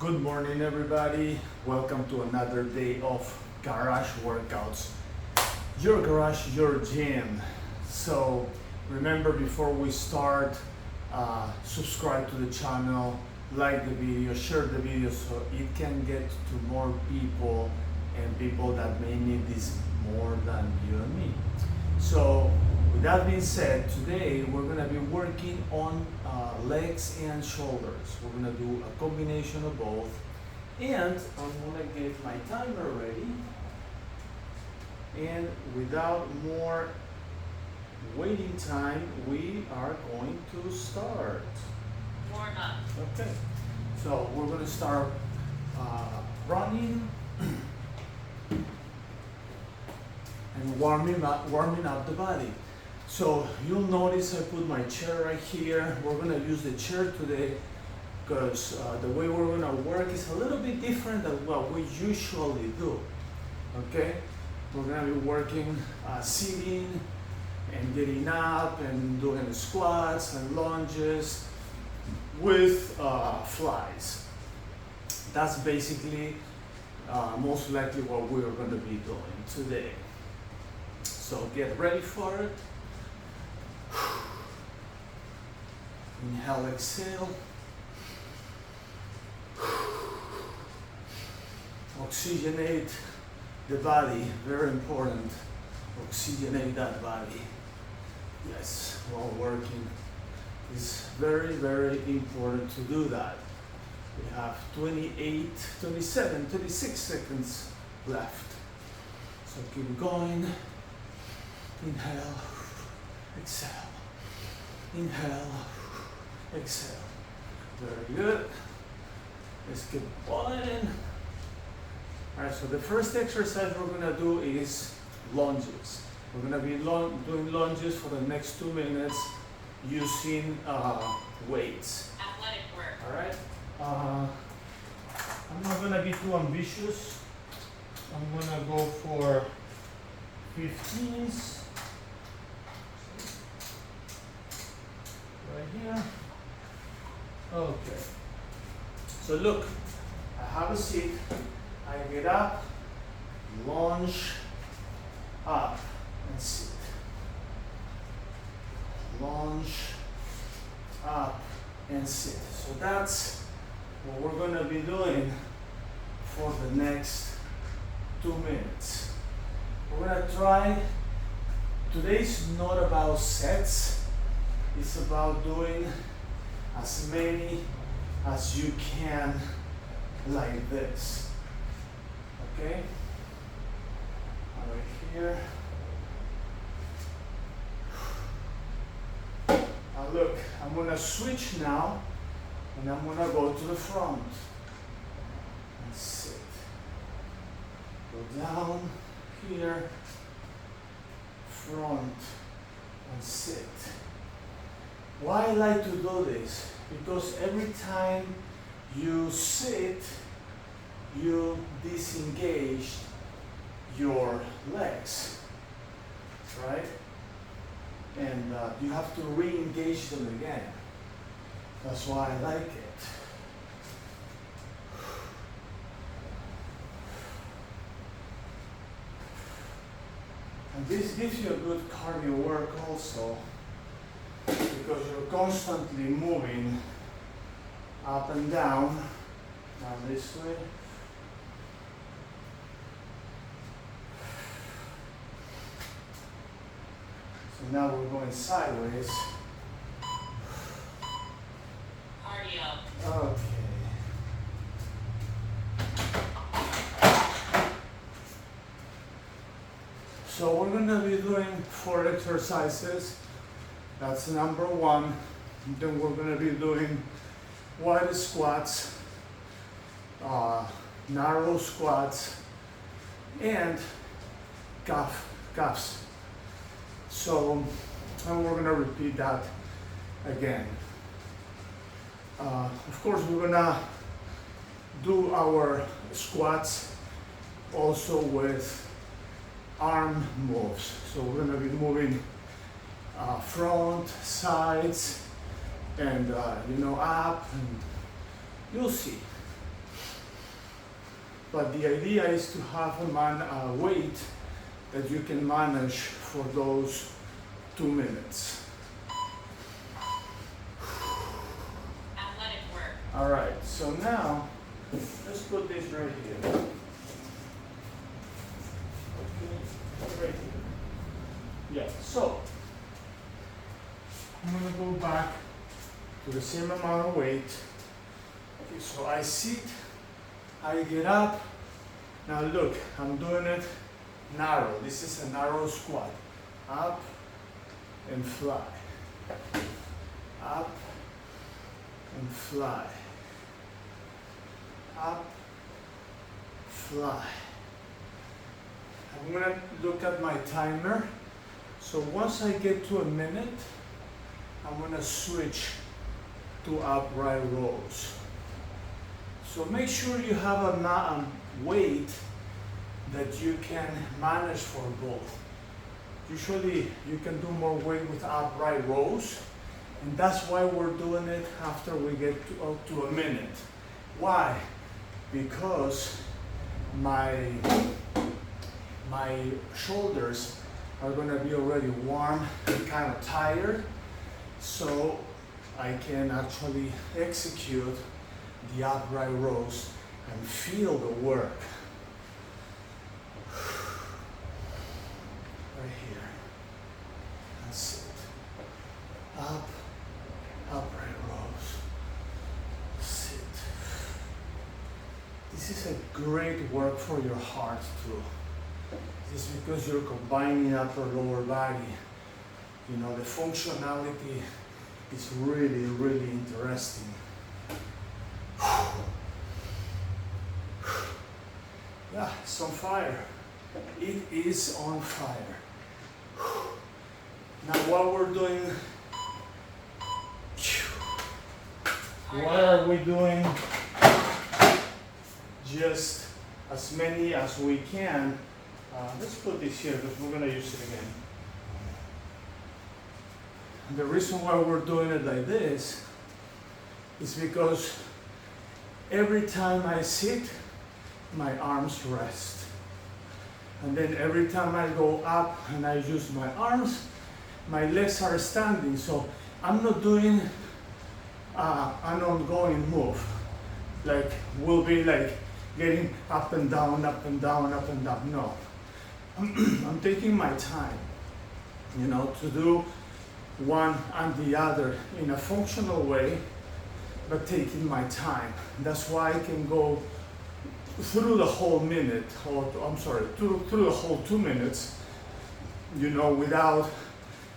Good morning, everybody. Welcome to another day of garage workouts. Your garage, your gym. So remember, before we start, subscribe to the channel, like the video, share the video so it can get to more people and people that may need this more than you and me. So with that being said, today we're going to be working on legs and shoulders. We're going to do a combination of both, and I'm going to get my timer ready, and without more waiting time, we are going to start. Warm up. Okay, so we're going to start running and warming up the body. So you'll notice I put my chair right here. We're gonna use the chair today because the way we're gonna work is a little bit different than what we usually do. Okay, we're gonna be working sitting and getting up and doing squats and lunges with flies. That's basically most likely what we're gonna be doing today. So get ready for it. Inhale, exhale. Oxygenate the body, very important. Oxygenate that body. Yes, while working. It's very, very important to do that. We have 28, 27, 26 seconds left. So keep going. Inhale, exhale. Inhale, exhale. Very good. Let's keep going. Alright, so the first exercise we're going to do is lunges. We're going to be doing lunges for the next 2 minutes using weights. Athletic work. Alright? I'm not going to be too ambitious. I'm going to go for 15s. Right here. Okay. So look, I have a seat. I get up, lunge, up, and sit. Lunge, up, and sit. So that's what we're going to be doing for the next 2 minutes. We're going to try. Today's not about sets. It's about doing as many as you can like this. Okay? Right here. Now look, I'm gonna switch now and I'm gonna go to the front and sit. Go down here, front, and sit. Why I like to do this? Because every time you sit, you disengage your legs, right? And you have to re-engage them again. That's why I like it. And this gives you a good cardio work also, because you're constantly moving up and down this way. So now we're going sideways. Cardio. Okay. So we're going to be doing 4 exercises. That's number 1. Then we're going to be doing wide squats, narrow squats, and calves. So, and we're going to repeat that again. Of course, we're going to do our squats also with arm moves. So we're going to be moving front, sides, and up, and you'll see. but the idea is to have a weight that you can manage for those 2 minutes. Athletic work. All right, so now let's put this right here. Okay, right here. Yeah, so I'm gonna go back to the same amount of weight. Okay, so I sit, I get up. Now look, I'm doing it narrow. This is a narrow squat. Up and fly. Up and fly. Up, fly. I'm gonna look at my timer. So once I get to a minute, I'm gonna switch to upright rows. So make sure you have a weight that you can manage for both. Usually you can do more weight with upright rows, and that's why we're doing it after we get to a minute. Why? Because my shoulders are gonna be already warm and kind of tired, so I can actually execute the upright rows and feel the work. Right here. That's it. Up, upright rows. Sit. This is a great work for your heart too. This is because you're combining upper lower body. You know, the functionality is really, really interesting. Yeah, it's on fire. It is on fire. Now what we're doing, what are we doing? Just as many as we can. Let's put this here because we're gonna use it again. And the reason why we're doing it like this is because every time I sit, my arms rest. And then every time I go up and I use my arms, my legs are standing. So I'm not doing an ongoing move. Like, we'll be like getting up and down, up and down, up and down. No. I'm taking my time, you know, to do one and the other in a functional way, but taking my time. That's why I can go through the whole minute, or I'm sorry, through the whole 2 minutes, you know, without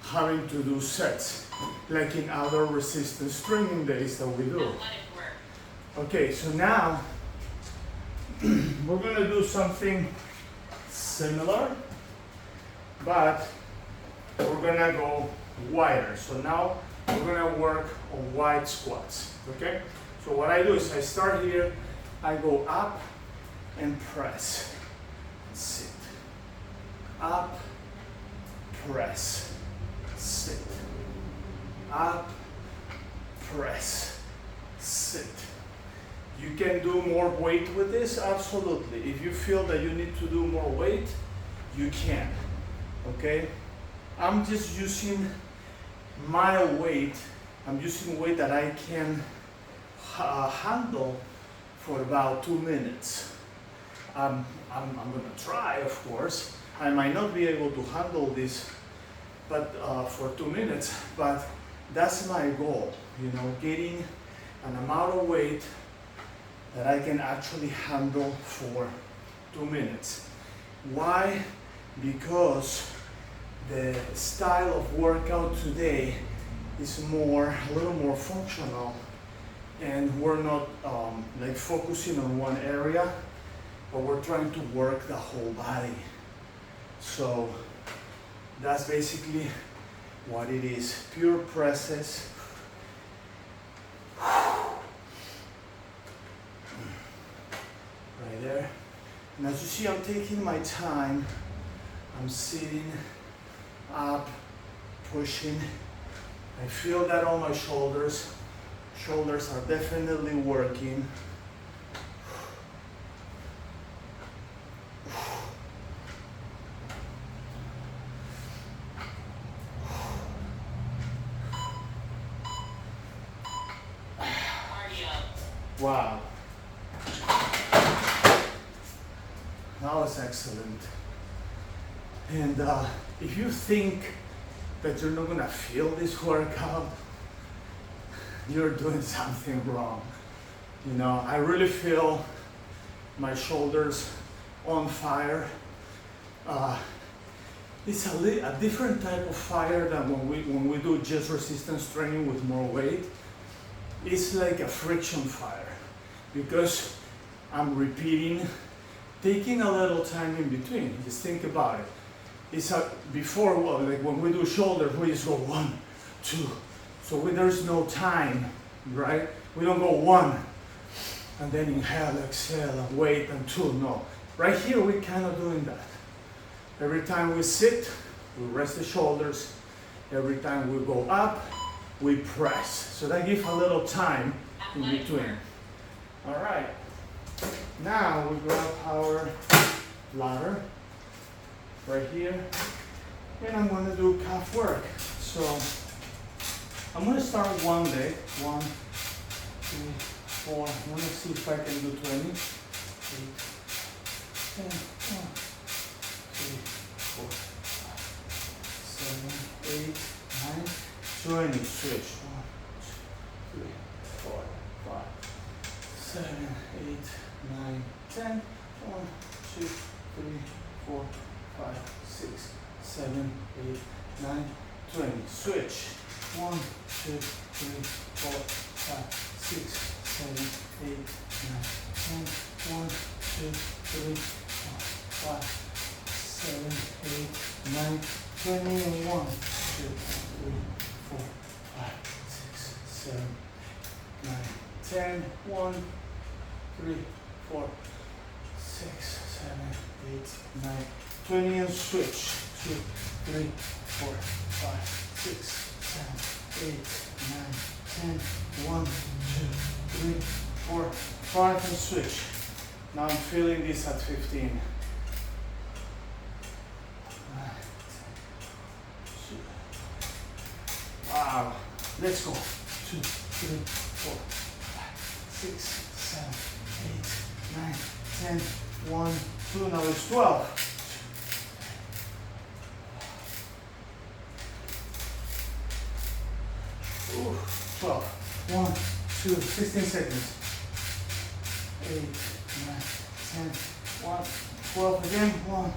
having to do sets, like in other resistance training days that we do. Athletic work. Okay, so now we're gonna do something similar, but we're gonna go wider. So now we're gonna work on wide squats, okay? So what I do is I start here, I go up and press, sit, up, press, sit, up, press, sit. You can do more weight with this, absolutely. If you feel that you need to do more weight, you can, okay? I'm just using my weight. I'm using weight that I can handle for about 2 minutes. I'm gonna try, of course. I might not be able to handle this, but for 2 minutes, but that's my goal, you know, getting an amount of weight that I can actually handle for 2 minutes. Why? Because the style of workout today is a little more functional, and we're not like focusing on one area, but we're trying to work the whole body. So that's basically what it is, pure presses. Right there. And as you see, I'm taking my time. I'm sitting up, pushing. I feel that on my shoulders. Shoulders are definitely working. Wow. That was excellent. And if you think that you're not gonna feel this workout, you're doing something wrong. You know, I really feel my shoulders on fire. It's a different type of fire than when we do just resistance training with more weight. It's like a friction fire because I'm repeating, taking a little time in between. Just think about it. It's before, well, like when we do shoulders, we just go 1, 2. So there's no time, right? We don't go 1 and then inhale, exhale, and wait, and 2. No. Right here, we're kind of doing that. Every time we sit, we rest the shoulders. Every time we go up, we press. So that gives a little time in between. All right. Now we grab our ladder right here, and I'm going to do calf work. So I'm going to start one leg. 1, 2, 4. I'm going to see if I can do 20. 8, 10, 1, 2, 4, 5, 7, 8, 9, 20. Switch. 1, 2, 3, 4, 5, 7, 8, 9, 10. 1, 2, 3, 4, 5, 6, 7, 8, 9, 20. Switch. 1, 2, 3, 4, 5, 6, 7, 8, 9, 10. 1, 2, 3, 4, 5, 7, 8, 9, 20. And 1, 2, 3, 4, 5, 6, 7, 9, 10. 1, 3, 4, 6, 7, 8, 9, 20. And switch. 2, 3, 4, 5, 6, 7, 8, 9, 10. 1, 2, 3, 4, 5, and switch. Now I'm feeling this at 15. Wow. Let's go. 2, 3, 4, 5, 6, 7, 8, 9, 10. 1, 2. Now it's 12. Ooh, 12. 1, 2, 16 seconds. 8, 9, 10, 1, 12 again. 1,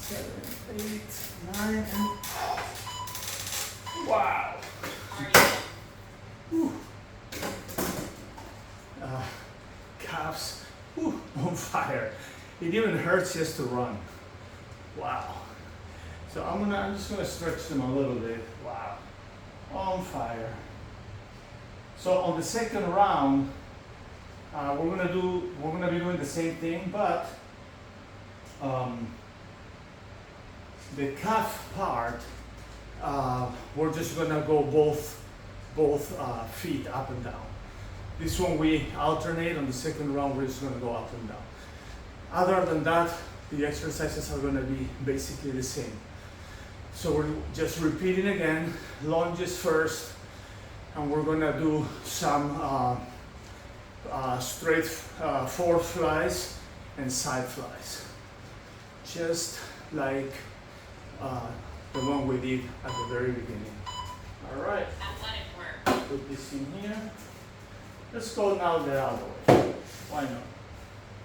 2, 3, 7, 8, 9, and wow. Whew. Calves, whew, on fire. It even hurts just to run. Wow. So I'm just gonna stretch them a little bit. Wow, on fire. So on the second round, we're gonna be doing the same thing, but the calf part, we're just gonna go both feet up and down. This one we alternate. On the second round, we're just gonna go up and down. Other than that, the exercises are gonna be basically the same. So we're just repeating again, lunges first, and we're gonna do some straight forward flies and side flies. Just like the one we did at the very beginning. All right. Athletic work. Put this in here. Let's go now the other way. Why not?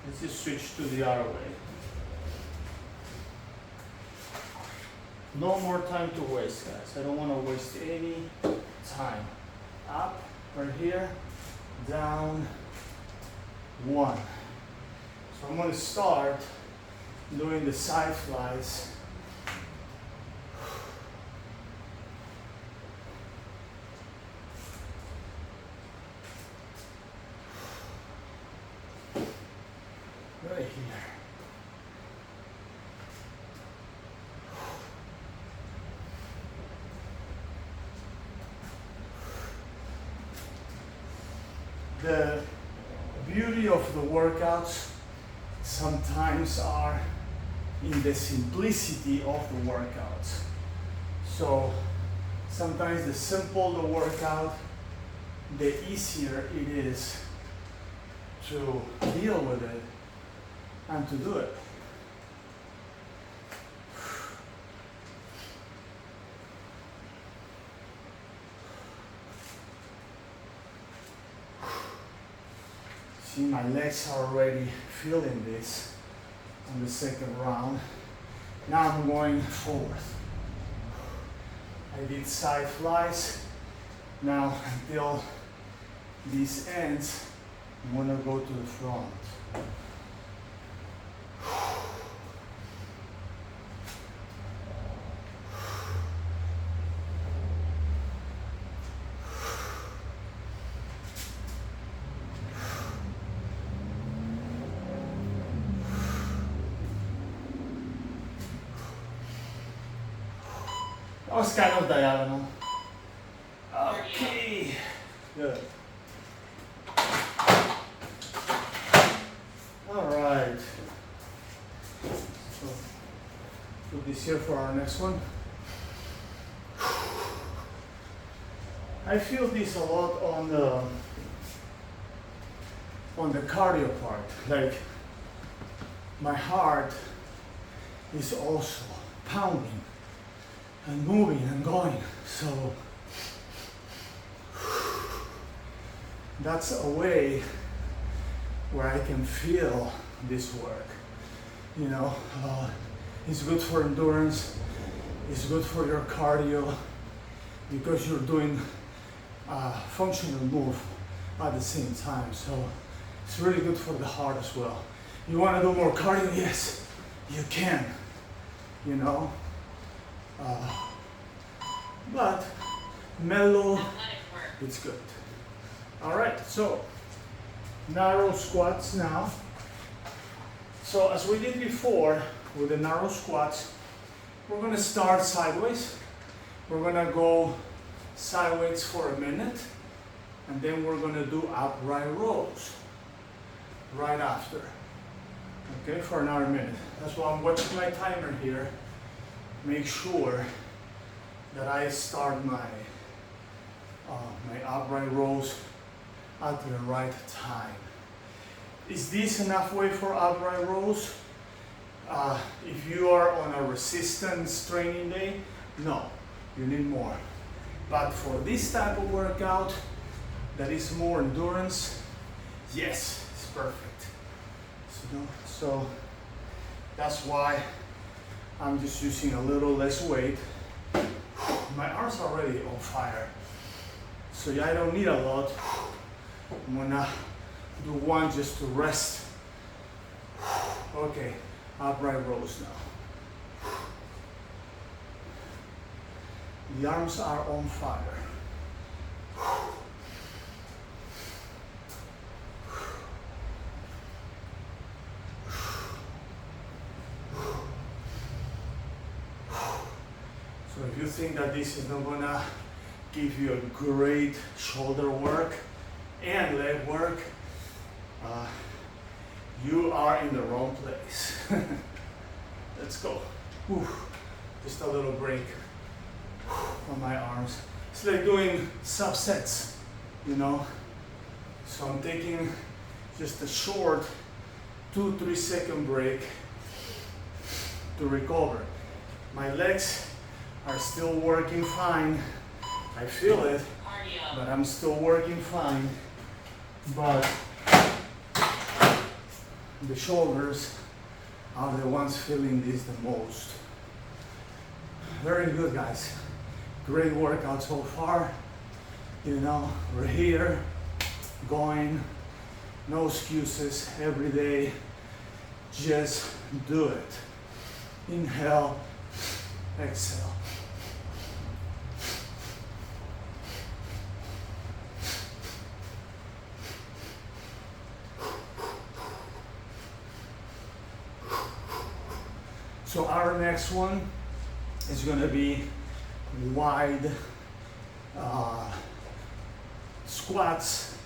Let's just switch to the other way. No more time to waste, guys. I don't want to waste any time. Up, right here, down, 1. So I'm going to start doing the side flies. Right here. The beauty of the workouts sometimes are in the simplicity of the workouts. So sometimes the simpler the workout, the easier it is to deal with it and to do it. See, my legs are already feeling this on the second round. Now I'm going forward. I did side flies. Now until this ends, I'm gonna go to the front. That was kind of diagonal. Okay, good. All right. So put this here for our next one. I feel this a lot on the cardio part. Like my heart is also pounding and moving and going. So that's a way where I can feel this work. You know, it's good for endurance, it's good for your cardio, because you're doing a functional move at the same time. So it's really good for the heart as well. You want to do more cardio? Yes, you can, you know. But mellow, it's good. All right, so narrow squats now. So as we did before with the narrow squats, we're gonna start sideways. We're gonna go sideways for a minute, and then we're gonna do upright rows right after. Okay, for another minute. That's why I'm watching my timer here. Make sure that I start my upright rows at the right time. Is this enough weight for upright rows? If you are on a resistance training day, no, you need more. But for this type of workout that is more endurance, yes, it's perfect. So that's why I'm just using a little less weight. My arms are already on fire, so I don't need a lot. I'm gonna do one just to rest. Okay, upright rows now. The arms are on fire. So if you think that this is not gonna give you a great shoulder work and leg work, you are in the wrong place. Let's go. Whew. Just a little break on my arms. It's like doing subsets, you know. So I'm taking just a short 2-3 second break to recover. My legs are still working fine. I feel it, but I'm still working fine. But the shoulders are the ones feeling this the most. Very good, guys. Great workout so far. You know, we're here, going, no excuses, every day. Just do it. Inhale, exhale. So our next one is going to be wide squats,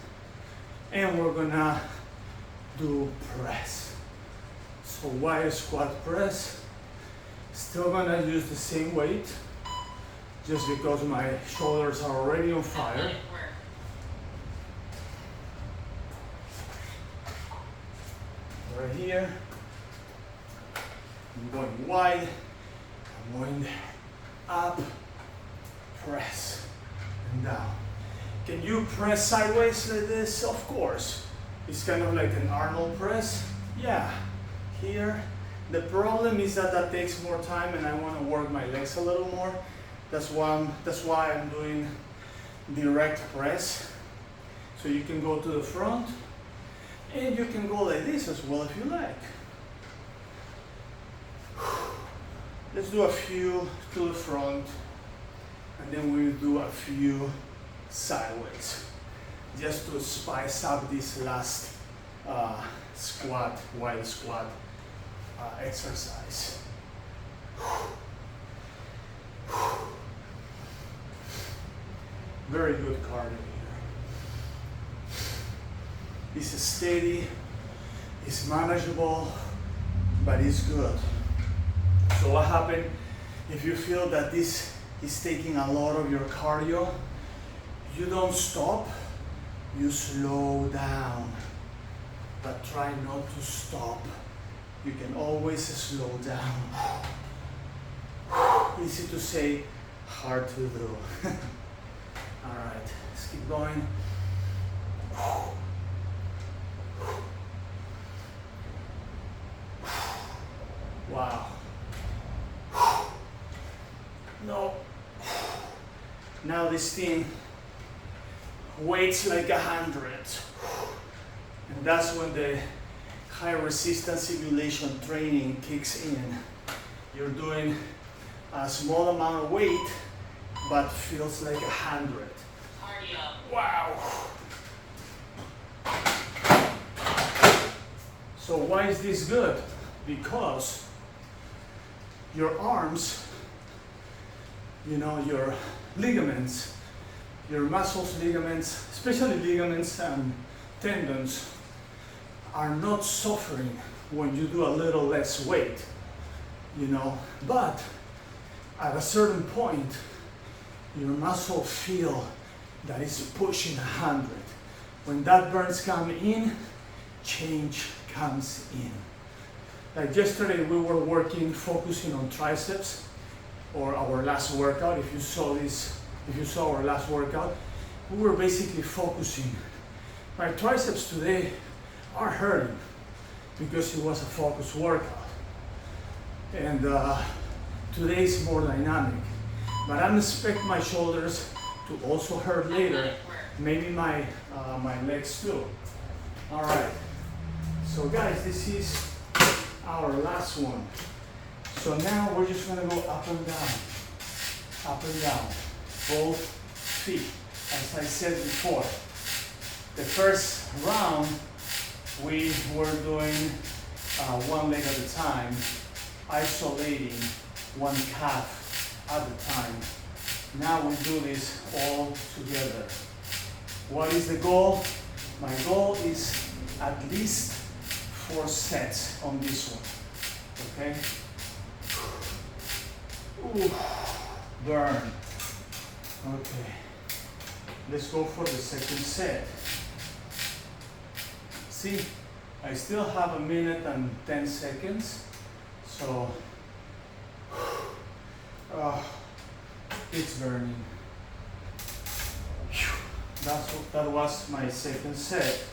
and we're going to do press. So wide squat press. Still going to use the same weight, just because my shoulders are already on fire. right here. I'm going wide, I'm going up, press, and down. Can you press sideways like this? Of course. It's kind of like an Arnold press. Yeah, here. The problem is that that takes more time and I want to work my legs a little more. That's why I'm doing direct press. So you can go to the front and you can go like this as well if you like. Let's do a few to the front and then we'll do a few sideways just to spice up this last squat, wild squat exercise. Very good cardio here. It's steady, it's manageable, but it's good. So what happens if you feel that this is taking a lot of your cardio? You don't stop, you slow down, but try not to stop. You can always slow down. Easy to say, hard to do. All right, let's keep going. Wow. No. Now this thing weights like 100. And that's when the high resistance simulation training kicks in. You're doing a small amount of weight, but feels like 100. Cardio. Wow. So why is this good? Because your arms, you know, your ligaments, your muscles, ligaments, especially ligaments and tendons, are not suffering when you do a little less weight, you know, but at a certain point, your muscle feel that it's pushing 100. When that burns come in, change comes in. Like yesterday, we were focusing on triceps, or our last workout. If you saw our last workout, we were basically focusing. My triceps today are hurting because it was a focused workout. And today is more dynamic. But I expect my shoulders to also hurt later. Maybe my legs too. All right. So guys, this is our last one. So now we're just gonna go up and down, both feet. As I said before, the first round we were doing one leg at a time, isolating one calf at a time. Now we do this all together. What is the goal? My goal is at least 4 sets on this one, okay? Ooh, burn. Okay, let's go for the second set. See, I still have 1 minute and 10 seconds, so it's burning. That was my second set.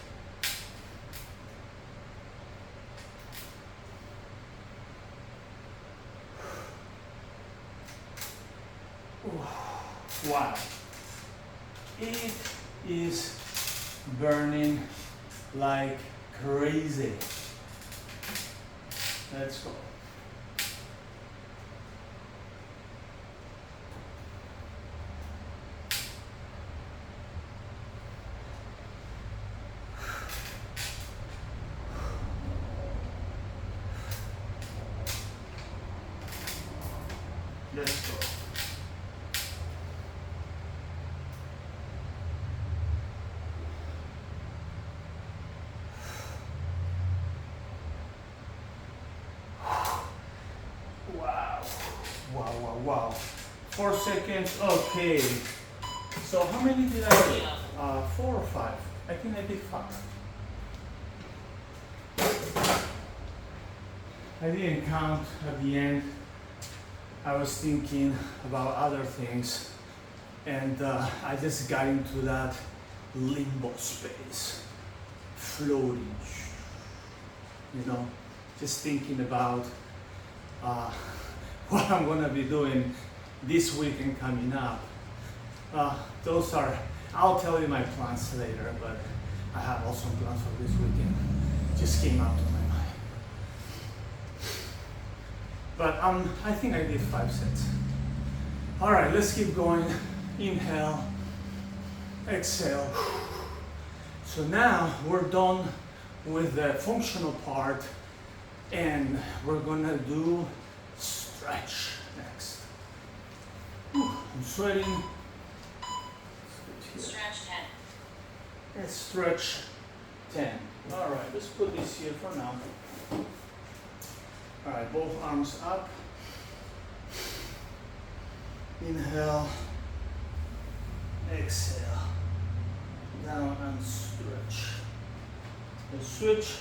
Wow, it is burning like crazy. Let's go. Let's go. Wow. 4 seconds, okay. So how many did I do? 4 or 5? I think I did 5. I didn't count at the end. I was thinking about other things, and I just got into that limbo space, floating, you know, just thinking about what I'm gonna be doing this weekend coming up. Those are, I'll tell you my plans later, but I have also plans for this weekend. Just came up to my mind. But I think I did 5 sets. All right, let's keep going. Inhale, exhale. So now we're done with the functional part, and we're gonna do stretch next. I'm sweating. Stretch 10. Let's stretch 10. All right, let's put this here for now. All right, both arms up. Inhale, exhale, down and stretch. Let's switch.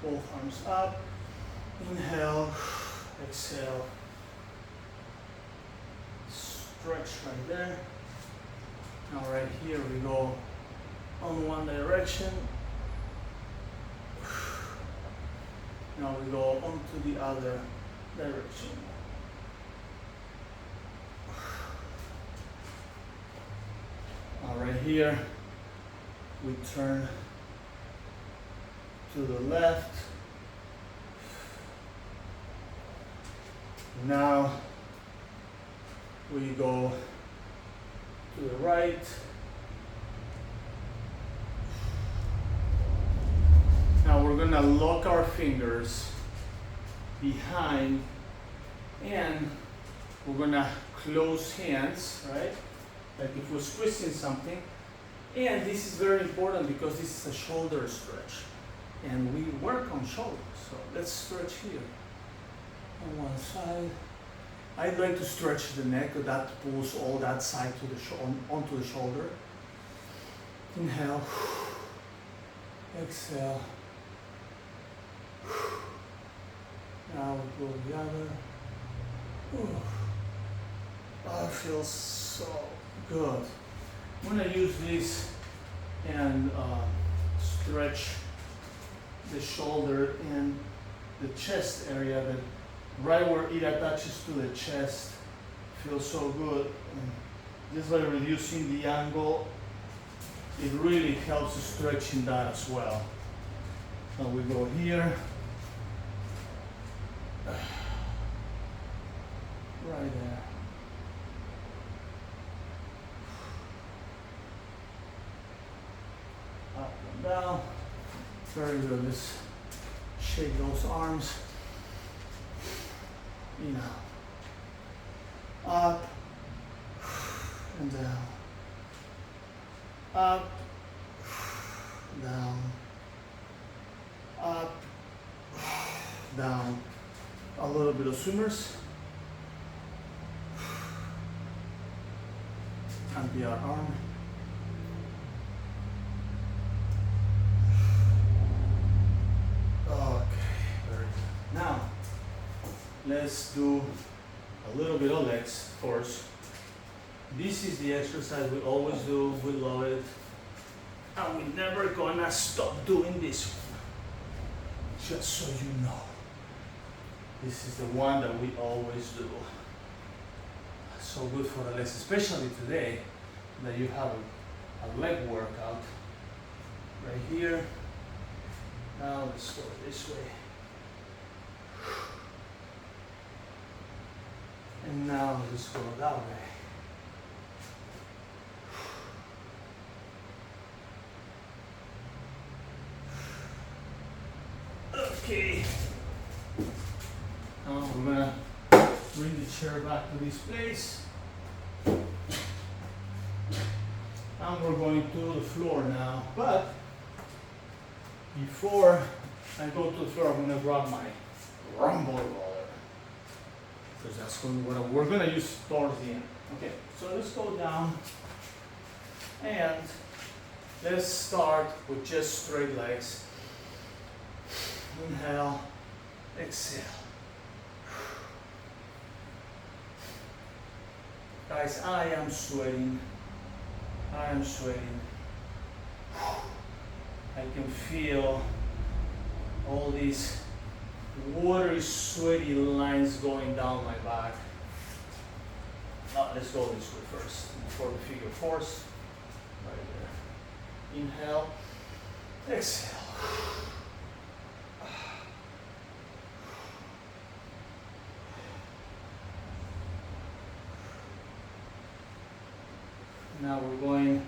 Both arms up. Inhale, exhale. Stretch right there. Now right here we go on one direction. Now we go onto the other direction. Now right here we turn to the left. Now we go to the right. Now we're gonna lock our fingers behind, and we're gonna close hands, right? Like if we're squeezing something. And this is very important because this is a shoulder stretch, and we work on shoulders. So let's stretch here on one side. I'd like to stretch the neck, that pulls all that side to the onto the shoulder. Inhale, exhale. Now we go the other. Oh, it feels so good. I'm gonna use this and stretch the shoulder and the chest area, that right where it attaches to the chest feels so good. And just by reducing the angle, it really helps stretching that as well. Now we go here. Right there. Up and down. Very good. Let's shake those arms. You know. Up and down. Up, down. Up, down. A little bit of swimmers. And the other arm. Okay, very good. Now, let's do a little bit of legs first. This is the exercise we always do, we love it. And we're never gonna stop doing this one. Just so you know. This is the one that we always do. So good for the legs, especially today that you have a leg workout right here. Now let's go this way. And now let's go that way. Okay. Now we're gonna bring the chair back to this place. And we're going to the floor now. But before I go to the floor, I'm gonna grab my rumble roller. Because that's what we're gonna use towards the end. Okay, so let's go down and let's start with just straight legs. Inhale, exhale. Guys, I am sweating. I am sweating. I can feel all these watery, sweaty lines going down my back. Now, let's go this way first before the figure fours. Right there. Inhale, exhale. Now we're going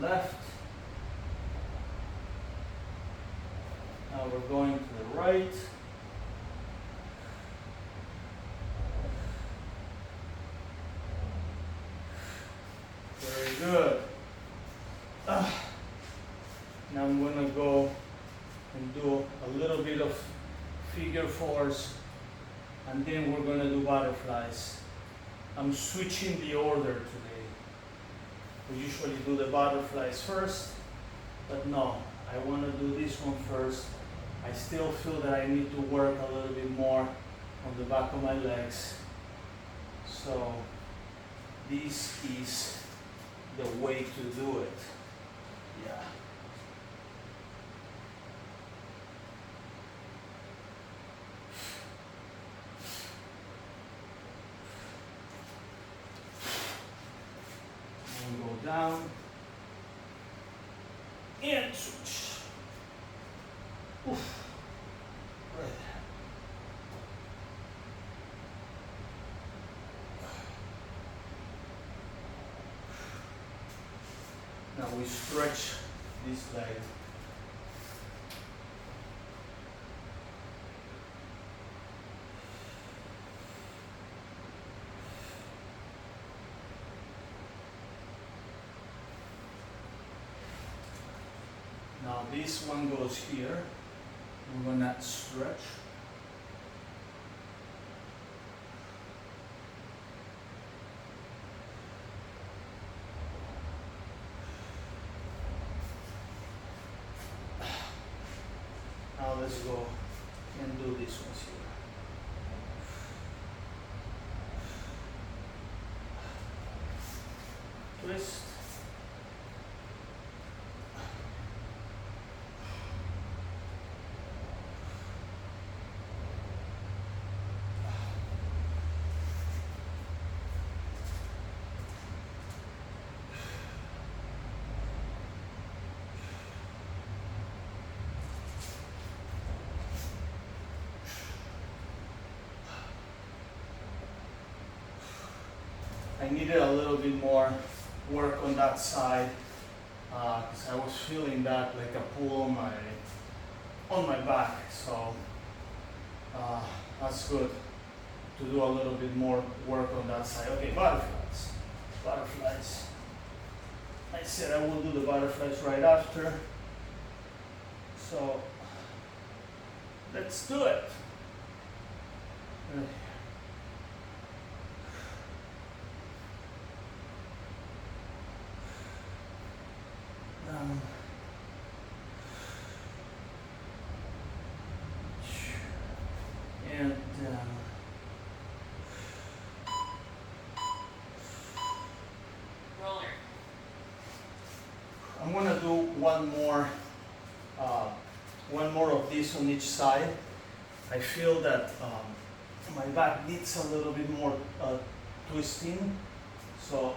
left. Now we're going to the right. Very good. Now I'm going to go and do a little bit of figure fours, and then we're going to do butterflies. I'm switching the order today. We usually do the butterflies first, but no, I want to do this one first. I still feel that I need to work a little bit more on the back of my legs. So this is the way to do it. Yeah. And go down and switch. Oof. Right. Now we stretch this leg. Now this one goes here. We're gonna stretch. Now let's go and do this one here. Twist. I needed a little bit more work on that side because I was feeling that like a pull on my back. So that's good to do a little bit more work on that side. Okay, butterflies. Butterflies. I said I will do the butterflies right after. So let's do it. And Roller. I'm gonna do one more of this on each side. I feel that my back needs a little bit more twisting. So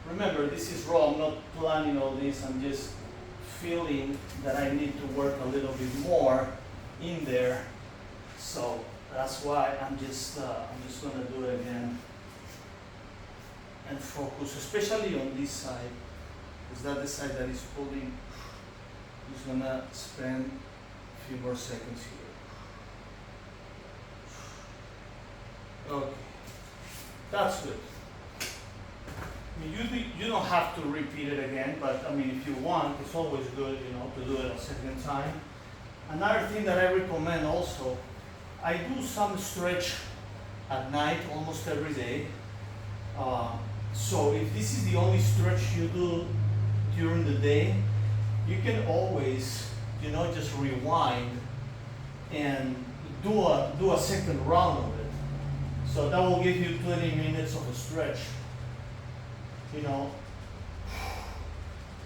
remember, this is raw. I'm not planning all this. I'm just feeling that I need to work a little bit more in there. So that's why I'm just gonna do it again and focus, especially on this side. Is that the side that is pulling? Just gonna spend a few more seconds here. Okay, that's good. I mean, you don't have to repeat it again, but I mean, if you want, it's always good, you know, to do it a second time. Another thing that I recommend also, I do some stretch at night almost every day. So if this is the only stretch you do during the day, you can always you know, just rewind and do a second round of it. So that will give you 20 minutes of a stretch. You know,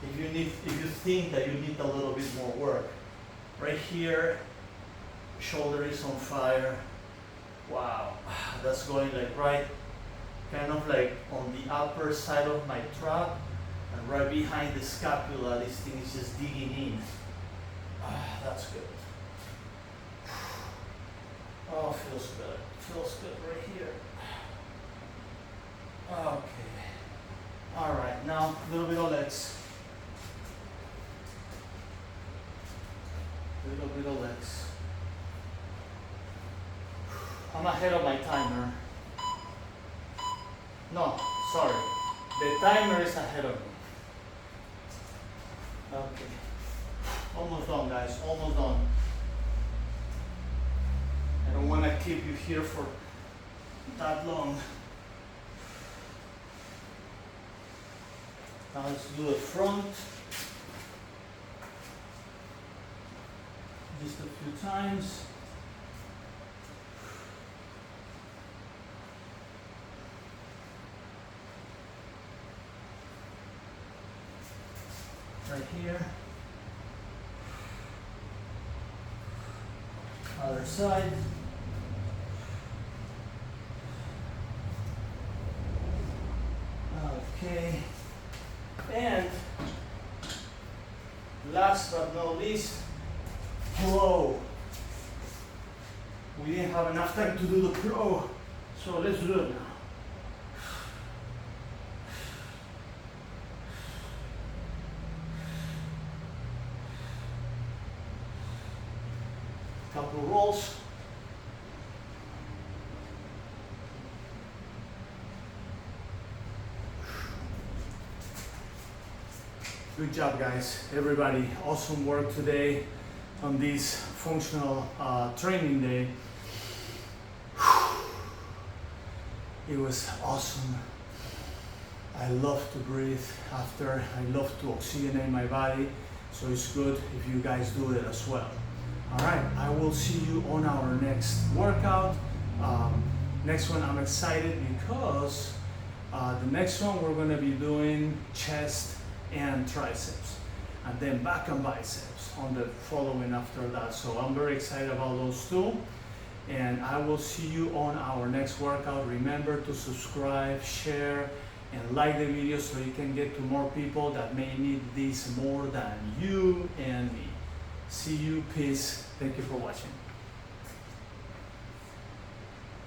if you think that you need a little bit more work, right here, shoulder is on fire. Wow, that's going like right, kind of like on the upper side of my trap, and right behind the scapula, this thing is just digging in. That's good. Oh, feels good. Feels good right here. Okay. All right, now a little bit of legs. A little bit of legs. I'm ahead of my timer. No, sorry. The timer is ahead of me. Okay. Almost done, guys. Almost done. I don't want to keep you here for that long. Now let's do the front. Just a few times. Right here. Other side. Okay. And last but not least, pro. We didn't have enough time to do the pro, so let's do it now. Couple rolls. Good job, guys. Everybody, awesome work today on this functional training day. It was awesome. I love to breathe after. I love to oxygenate my body. So it's good if you guys do it as well. All right, I will see you on our next workout. Next one, I'm excited because the next one we're gonna be doing chest and triceps, and then back and biceps on the following after that. So I'm very excited about those two, and I will see you on our next workout. Remember to subscribe, share, and like the video so you can get to more people that may need this more than you and me. See you, peace, thank you for watching.